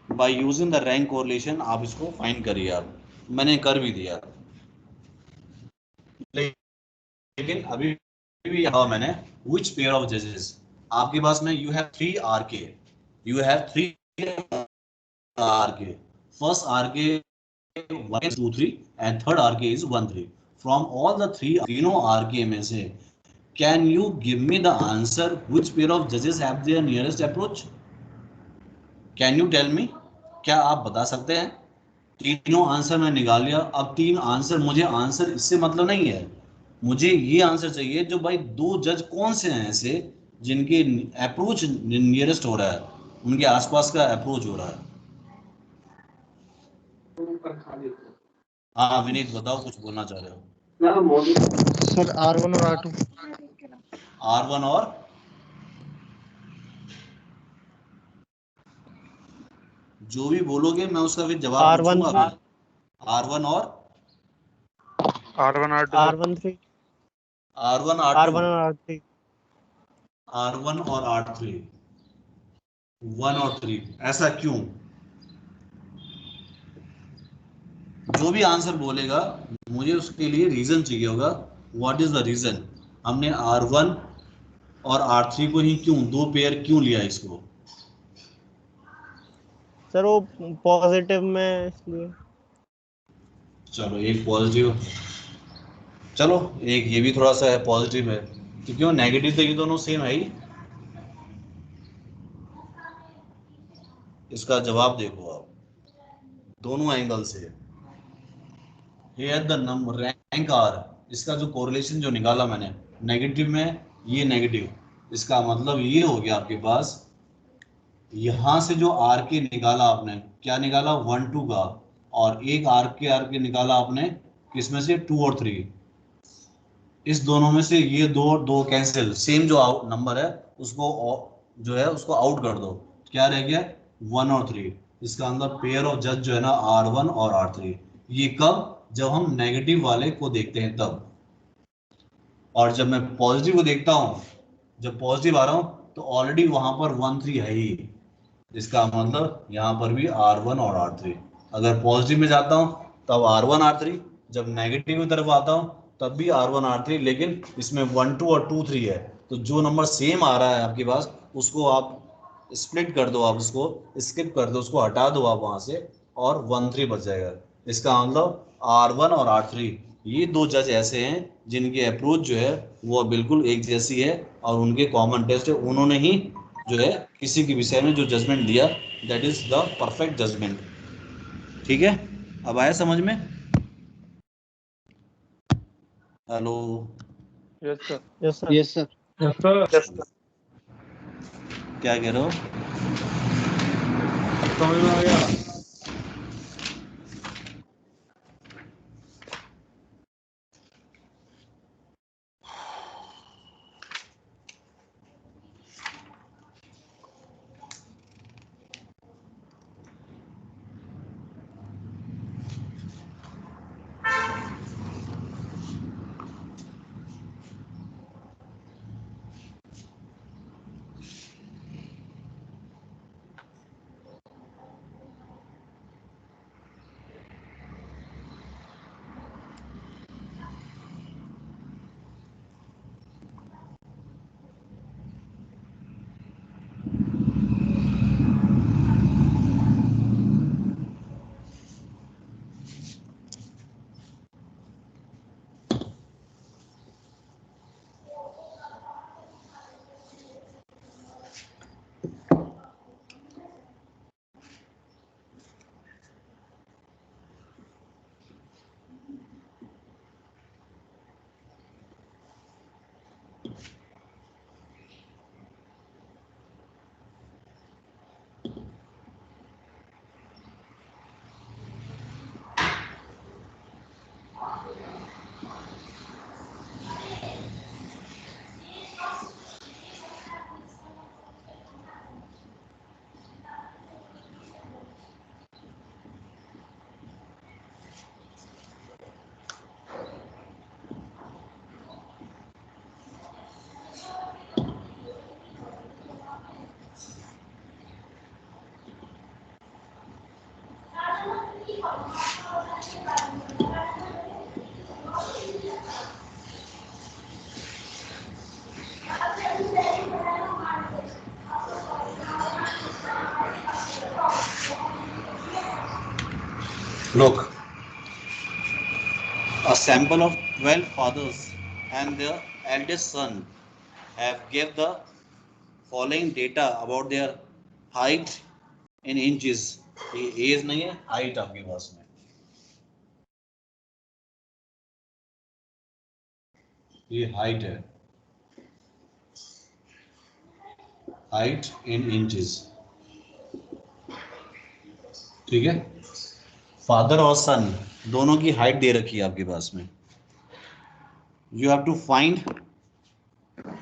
Speaker 1: by using the rank correlation आप इसको फाइंड करिए। आप मैंने कर भी दिया, लेकिन अभी भी यहाँ मैंने विच पेयर ऑफ जजेस आपके पास में you have 3 R K, you have 3 R K, first R K 1 2 3 and third R K is 1 3। From all the तीनों आर के में से can you give me the answer which pair of जजेस have their nearest approach? Can you tell me? क्या आप बता सकते हैं? तीनों आंसर मैं निकाल लिया। अब 3 आंसर, मुझे आंसर इससे मतलब नहीं है, मुझे ये आंसर चाहिए जो भाई 2 जज कौन से हैं ऐसे जिनके अप्रोच नियरेस्ट हो रहा है, उनके आसपास का अप्रोच हो रहा है। हाँ विनीत बताओ, कुछ बोलना चाह रहे हो?
Speaker 3: सर R1 और R2।
Speaker 1: R1 और जो भी बोलोगे मैं उसका फिर जवाब
Speaker 4: R1
Speaker 1: पूछूंगा। मैं R1 और
Speaker 3: R1 R2
Speaker 4: R13
Speaker 1: R1 R2
Speaker 4: R1 और R3
Speaker 1: R1 और R3 1 और 3, ऐसा क्यों? जो भी आंसर बोलेगा मुझे उसके लिए रीजन चाहिए होगा। What is the reason? हमने R1 और R3 को ही क्यों 2 पेयर क्यों लिया इसको?
Speaker 4: सर वो पॉजिटिव में इसलिए।
Speaker 1: चलो एक पॉजिटिव, चलो एक ये भी थोड़ा सा है पॉजिटिव है, तो क्यों नेगेटिव? तो ये दोनों सेम है ही। इसका जवाब देखो आप, दोनों एंगल से। Here the number rank are, इसका जो कोरिलेशन जो निकाला मैंने, नेगेटिव में ये नेगेटिव, इसका मतलब ये हो गया आपके पास यहां से जो आर के निकाला आपने, क्या निकाला 1 2 का, और एक आर के निकाला आपने किसमें से 2 और 3। इस दोनों में से ये दो दो कैंसिल, सेम जो नंबर है उसको जो है उसको आउट कर दो, क्या रह गया 1 और 3। इसका अंदर पेयर ऑफ जज जो है ना R1 और R3। ये कब? जब हम नेगेटिव वाले को देखते हैं तब। और जब मैं पॉजिटिव को देखता हूँ, जब पॉजिटिव आ रहा हूँ तो ऑलरेडी वहां पर 1 3 है ही। इसका मतलब यहाँ पर भी R1 और R3। अगर पॉजिटिव में जाता हूँ तब R1 R3, जब नेगेटिव की तरफ आता हूँ तब भी R1 R3, लेकिन इसमें 1 2 और 2 3 है। तो जो नंबर सेम आ रहा है आपके पास उसको आप स्प्लिट कर दो, आप उसको स्किप कर दो, उसको हटा दो आप वहां से, और 1 3 बच जाएगा। इसका मतलब R1 और R3 ये 2 जज ऐसे हैं जिनकी अप्रोच जो है वो बिल्कुल एक जैसी है, और उनके कॉमन टेस्ट है, उन्होंने ही जो है किसी के विषय में जो जजमेंट दिया that is the perfect judgement. ठीक है, अब आया समझ में? Hello,
Speaker 2: yes sir.
Speaker 4: Yes sir.
Speaker 3: Yes sir.
Speaker 1: क्या कह रहे हो?
Speaker 2: समझ में आ गया।
Speaker 1: Look, a sample of 12 fathers and their eldest son have gave the following data about their height in inches. ये एज नहीं है, हाइट आपके पास में, ये हाइट है, हाइट इन इंचेस, ठीक है। फादर और सन दोनों की हाइट दे रखी है आपके पास में। You have to find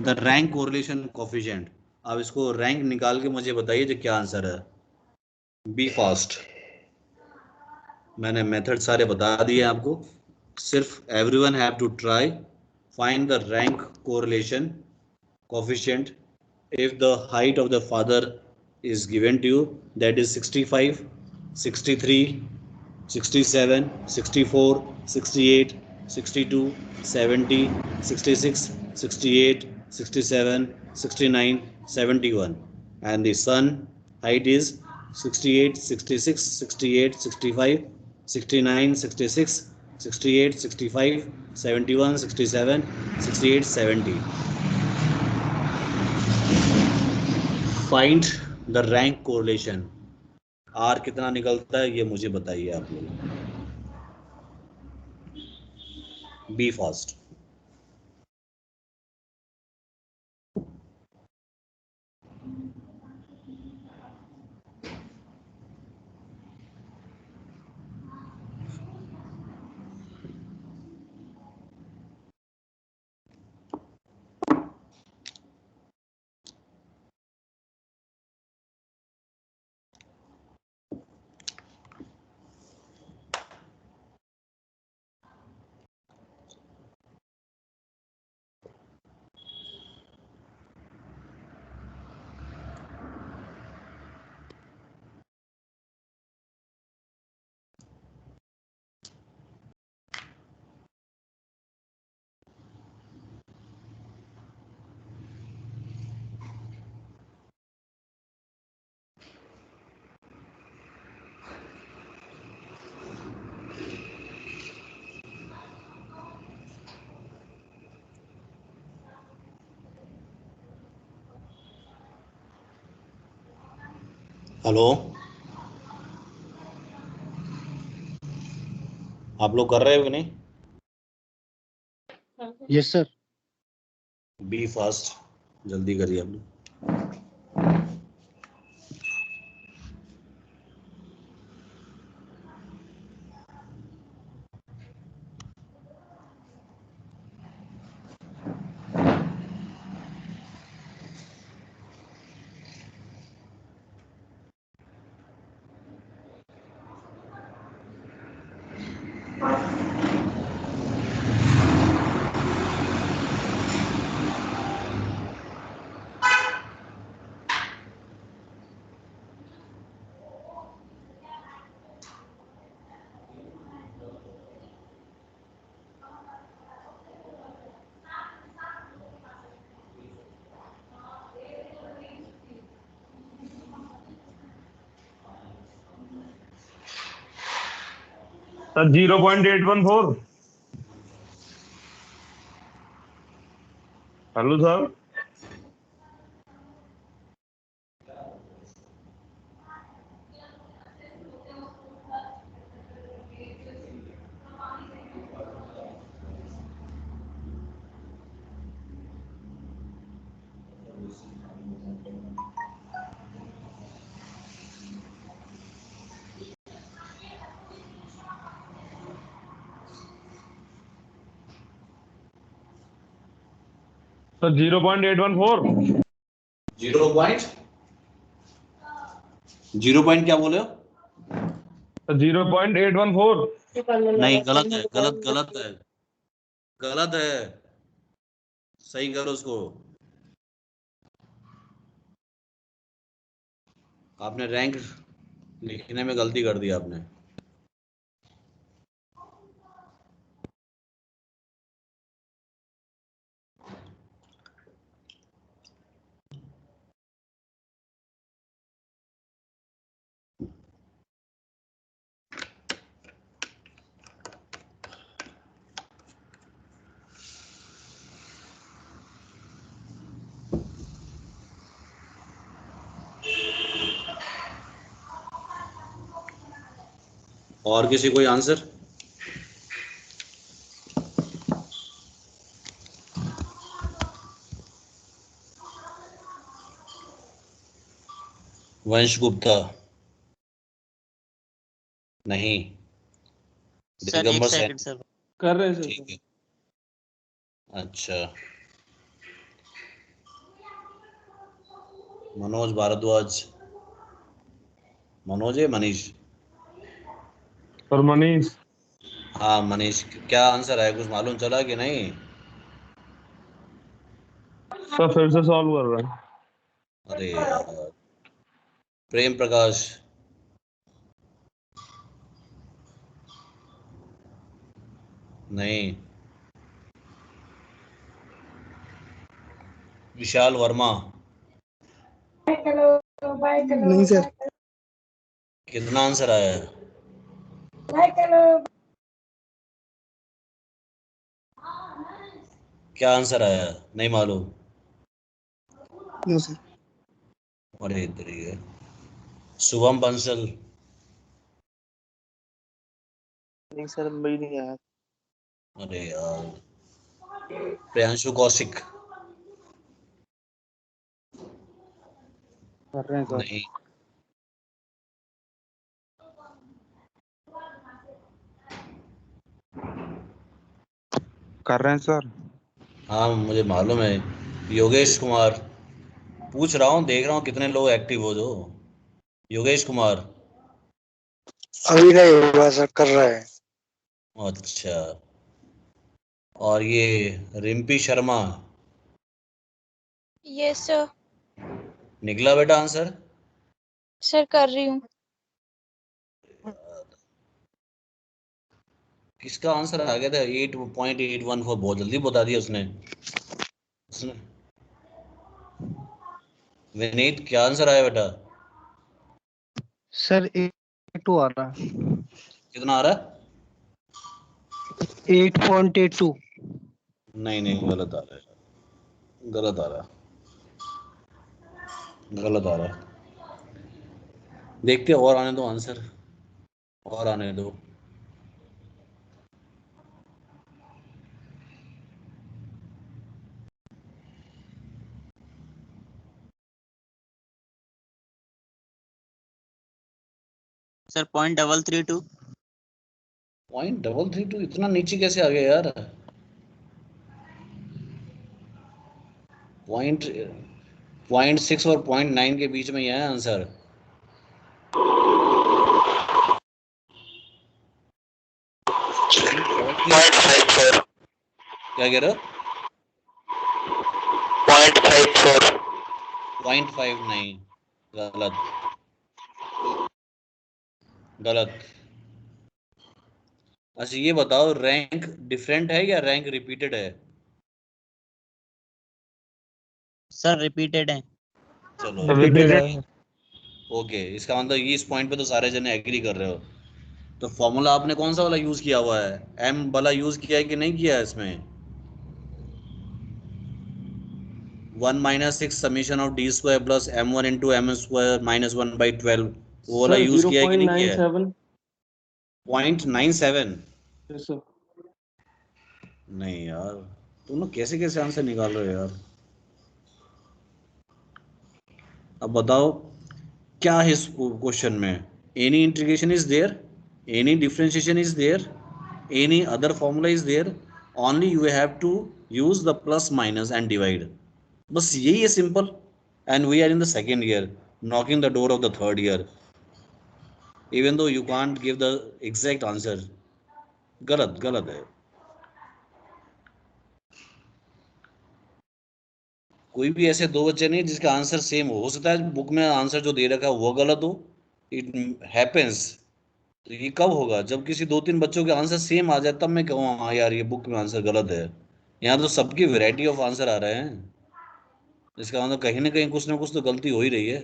Speaker 1: the rank correlation coefficient. अब इसको रैंक निकाल के मुझे बताइए जो क्या आंसर है। B fast. मैंने मेथड सारे बता दिए आपको, सिर्फ everyone have to try find the rank correlation coefficient if the height of the father is given to you, that is 65, 63, 67, 64, 68, 62, 70, 66, 68, 67, 69, 71, and the son height is 68, 66, 68, 65, 69, 66, 68, 65, 71, 67, 68, 70. Find the rank correlation. R कितना निकलता है ये मुझे बताइए आप लोग। B fast. Hello, आप लोग कर रहे हो कि नहीं?
Speaker 3: Yes sir.
Speaker 1: बी फास्ट, जल्दी करिए आप लोग।
Speaker 2: Sir 0.814। Hello sir. Sir 0.814।
Speaker 1: 0 point क्या बोले हो?
Speaker 2: सर 0.814।
Speaker 1: नहीं, गलत है, गलत गलत है, गलत है, सही करो उसको। आपने रैंक लिखने में गलती कर दी आपने। और किसी कोई आंसर? वंश गुप्ता नहीं,
Speaker 6: सर एक
Speaker 1: दिगंबर
Speaker 6: सेकंड
Speaker 1: सैनी
Speaker 6: सर।
Speaker 2: कर रहे हैं
Speaker 1: ठीक है। अच्छा, मनोज भारद्वाज, मनोज है मनीष?
Speaker 2: और मनीष
Speaker 1: हाँ मनीष, क्या आंसर है, कुछ मालूम चला कि नहीं?
Speaker 2: सर फिर से सॉल्व कर रहा है।
Speaker 1: अरे यार, प्रेम प्रकाश, नहीं। विशाल वर्मा,
Speaker 3: नहीं सर।
Speaker 1: कितना आंसर आया है? क्या आंसर आया है? नहीं मालूम।
Speaker 3: No sir.
Speaker 1: अरे इधर ही है। शुभम बंसल,
Speaker 3: नहीं सर, मुंबई नहीं आया।
Speaker 1: अरे यार। प्रियांशु कौशिक,
Speaker 3: कर रहे हैं सर।
Speaker 1: नहीं।
Speaker 3: कर रहे हैं सर।
Speaker 1: हाँ मुझे मालूम है। योगेश कुमार, पूछ रहा हूँ, देख रहा हूँ कितने लोग एक्टिव हो जो। योगेश कुमार,
Speaker 3: अभी नहीं होगा सर, कर रहा है।
Speaker 1: अच्छा। और ये रिम्पी शर्मा,
Speaker 7: यस सर।
Speaker 1: निकला बेटा आंसर?
Speaker 7: सर कर रही हूँ।
Speaker 1: किसका आंसर आ गया था? 8.814, बहुत जल्दी बता दिया उसने। विनीत, क्या आंसर आया बेटा?
Speaker 3: सर 8.2 आ रहा है।
Speaker 1: कितना आ रहा है?
Speaker 3: 8.82।
Speaker 1: नहीं नहीं, गलत आ रहा है, गलत आ रहा है, गलत आ रहा है। देखते हैं, और आने दो आंसर, और आने दो।
Speaker 6: सर 0.332।
Speaker 1: 0.332 इतना नीचे कैसे आ गया यार? पॉइंट 0.6 और 0.9 के बीच में ही है आंसर। क्या कह रहे हो? 0.5 नहीं, गलत, गलत। अच्छा ये बताओ, रैंक डिफरेंट है या रैंक रिपीटेड है?
Speaker 6: सर रिपीटेड है।
Speaker 1: चलो,
Speaker 5: रिपीटेड है।
Speaker 1: ओके, इसका मतलब ये इस पॉइंट पे तो सारे जने एग्री कर रहे हो। तो फॉर्मूला आपने कौन सा वाला यूज किया हुआ है? एम वाला यूज किया है कि नहीं किया है इसमें? 1 - 6 summation of d² plus m1 × m² - 1/12, वो वाला
Speaker 2: सर
Speaker 1: यूज किया है कि नहीं किया है?
Speaker 2: 0.97।
Speaker 1: 0.97?
Speaker 2: Yes sir.
Speaker 1: नहीं यार, तुम लोग कैसे कैसे आंसर निकाल रहे हो यार। अब बताओ, क्या है इस क्वेश्चन में? Any integration is there, any differentiation is there, any other formula is there, only you have to use the plus minus and divide. बस यही है, simple. And we are in the second year, knocking the door of the third year, even though you can't give the exact answer. गलत, गलत है। कोई भी ऐसे दो बच्चे नहीं जिसका आंसर सेम हो सकता है बुक में आंसर जो दे रखा है वो गलत हो, इट हैपेंस। तो ये कब होगा? जब किसी दो तीन बच्चों के आंसर सेम आ जाए, तब मैं कहूँ हाँ यार ये बुक में आंसर गलत है। यहाँ तो सबकी वैरायटी ऑफ आंसर आ रहे हैं, इसका मतलब कहीं ना कहीं कुछ ना कुछ तो गलती हो ही रही है।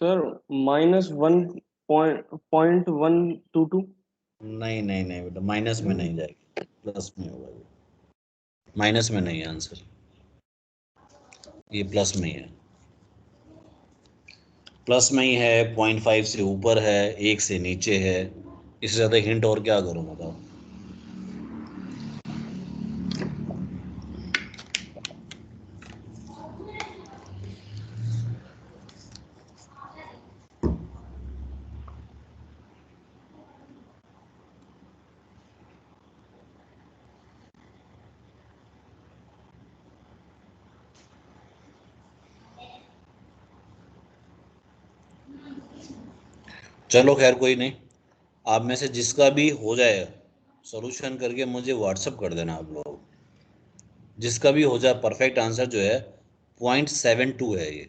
Speaker 2: सर -1.122।
Speaker 1: नहीं नहीं नहीं बेटा, माइनस में नहीं जाएगी, प्लस में होगा ये। माइनस में नहीं है आंसर, ये प्लस में ही है। प्लस में ही है, 0.5 से ऊपर है, 1 से नीचे है, इससे ज़्यादा हिंट और क्या करूँ बताओ। चलो खैर कोई नहीं, आप में से जिसका भी हो जाए सॉल्यूशन करके मुझे व्हाट्सअप कर देना आप लोग। जिसका भी हो जाए परफेक्ट आंसर जो है 0.72 है ये।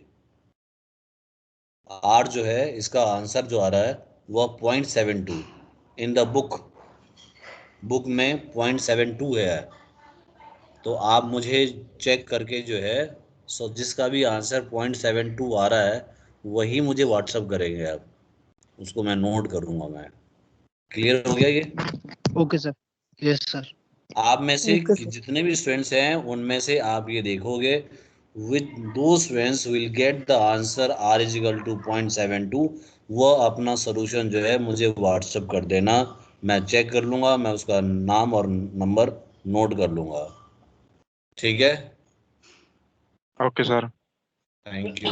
Speaker 1: आर जो है इसका आंसर जो आ रहा है वह 0.72 इन द बुक में 0.72 है। तो आप मुझे चेक करके जो है जिसका भी आंसर 0.72 आ रहा है वही मुझे व्हाट्सअप करेंगे आप, उसको मैं नोट करूंगा मैं। क्लियर हो गया ये?
Speaker 3: Okay sir. Yes sir.
Speaker 1: आप में से
Speaker 4: ओके सर।
Speaker 1: जितने भी स्टूडेंट्स हैं उनमें से आप ये देखोगे with two students will get the answer R is equal to 0.72, वह अपना सोल्यूशन जो है मुझे व्हाट्सअप कर देना, मैं चेक कर लूंगा, मैं उसका नाम और नंबर नोट कर लूंगा। ठीक है,
Speaker 2: ओके सर।
Speaker 1: Thank you.